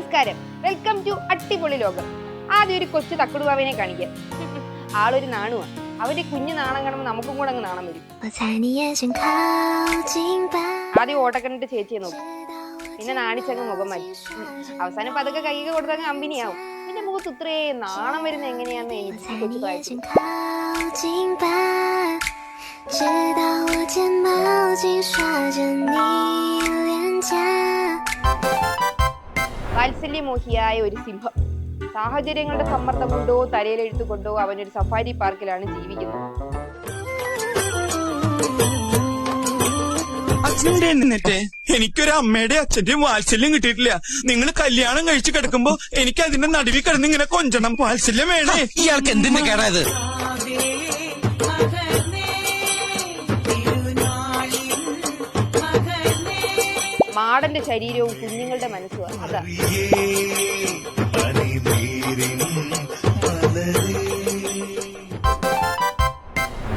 നമസ്കാരം, welcome to അട്ടിപൊളി ലോകം. ആദ്യം ഒരു കൊച്ചു തക്കുടുവാവിനെ കാണിക്കാം. ആളൊരു നാണുവാ. അവന്റെ കുഞ്ഞു നാണം കാണുമ്പോൾ നമുക്കും കൂടെ അങ്ങ് നാണം വരും. ആദ്യം ഓട്ടക്കണ്ടിട്ട് ചേച്ചിയെ നോക്കും, പിന്നെ നാണിച്ചങ്ങ് മുഖം മാറ്റി. അവസാനം പതുക്കെ കൈക്ക് കൊടുത്തങ്ങ് അമ്പിനിയാവും. പിന്നെ മുഖത്ത് ഇത്രയും നാണം വരുന്ന എങ്ങനെയാന്ന് എനിക്ക് കൊച്ചു വാത്സല്യമോഹിയായ ഒരു സിംഹം. സാഹചര്യങ്ങളുടെ സമ്മർദ്ദം കൊണ്ടോ തലയിലെഴുത്തു കൊണ്ടോ അവനൊരു സഫാരി പാർക്കിലാണ് ജീവിക്കുന്നത്. അച്ഛൻ്റെ എന്നിട്ട് എനിക്കൊരു അമ്മയുടെ അച്ഛന്റെയും വാത്സല്യം കിട്ടിയിട്ടില്ല. നിങ്ങൾ കല്യാണം കഴിച്ചു കിടക്കുമ്പോ എനിക്ക് അതിന്റെ നടുവിൽ കിടന്ന് ഇങ്ങനെ കൊഞ്ചണം. വാത്സല്യം വേണേ. ഇയാൾക്ക് എന്തിന്റെ കേടായത്? മാടന്റെ ശരീരവും കുഞ്ഞുങ്ങളുടെ മനസ്സും അതാ.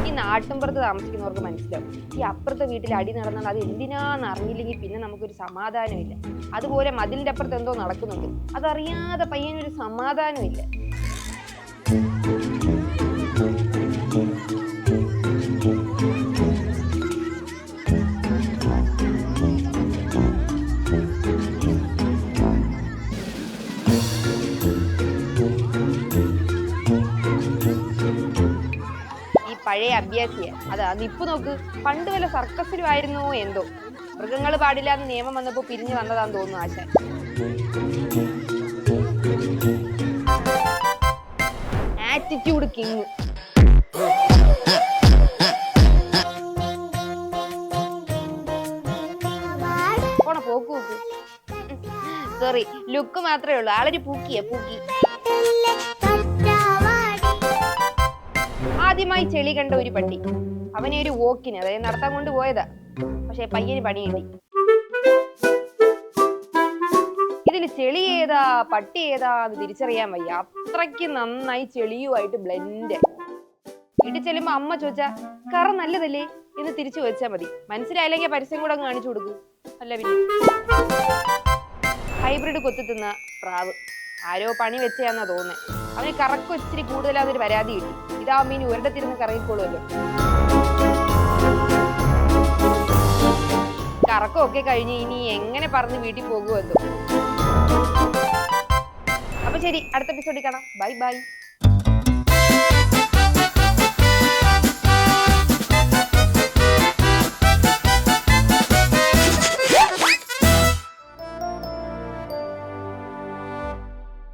ഈ നാട്ടിൻപുറത്ത് താമസിക്കുന്നവർക്ക് മനസ്സിലാവും, ഈ അപ്പുറത്തെ വീട്ടിൽ അടി നടന്നാൽ അത് എന്തിനാന്ന് അറിഞ്ഞില്ലെങ്കിൽ പിന്നെ നമുക്കൊരു സമാധാനമില്ല. അതുപോലെ മതിലിന്റെ അപ്പുറത്ത് എന്തോ നടക്കുന്നുണ്ട്, അതറിയാതെ പയ്യനൊരു സമാധാനമില്ല. പഴയ അഭ്യാസിയ അതാ നിപ്പ് നോക്ക്. പണ്ട് വല്ല സർക്കസിലും ആയിരുന്നോ എന്തോ. മൃഗങ്ങൾ പാടില്ല എന്ന് നിയമം വന്നപ്പോ പിരിഞ്ഞു വന്നതാന്ന് തോന്നുന്നു ആശാൻ. Attitude king. പോണ പോക്ക് നോക്ക്. സോറി, ലുക്ക് മാത്രമേ ഉള്ളൂ. ആളൊരു പൂക്കി. ആദ്യമായി ചെളി കണ്ട ഒരു പട്ടി. അവനെ ഒരു വോക്കിന്, അതായത് നടത്താൻ കൊണ്ട് പോയതാ. പക്ഷെ പയ്യന് പണി കിട്ടി. ഇതില് ചെളി ഏതാ പട്ടി ഏതാ എന്ന് തിരിച്ചറിയാൻ വയ്യ. അത്രയ്ക്ക് നന്നായി ചെളിയുമായിട്ട് ബ്ലെൻഡ്. വീട്ടിൽ ചെല്ലുമ്പോ അമ്മ ചോദിച്ചാ കറ നല്ലതല്ലേ എന്ന് തിരിച്ചു വെച്ചാ മതി. മനസ്സിലായില്ലെങ്കിൽ പരസ്യം കൂടെ അങ്ങ് കാണിച്ചു കൊടുക്കും. അല്ല പിന്നെ ഹൈബ്രിഡ് കൊത്തി തിന്ന പ്രാവ്. ആരോ പണി വെച്ചാന്നാ തോന്നുന്നത്. അവന് കറക്കം ഇച്ചിരി കൂടുതലാന്നൊരു പരാതി കിട്ടി. ഇതാവുമ്പോ ഇനി ഒരിടത്തിരുന്ന് കറങ്ങിക്കോളുമല്ലോ. കറക്കമൊക്കെ കഴിഞ്ഞ് ഇനി എങ്ങനെ പറഞ്ഞ് വീട്ടിൽ പോകുമല്ലോ. അപ്പൊ ശരി, അടുത്ത എപ്പിസോഡിൽ കാണാം. ബൈ.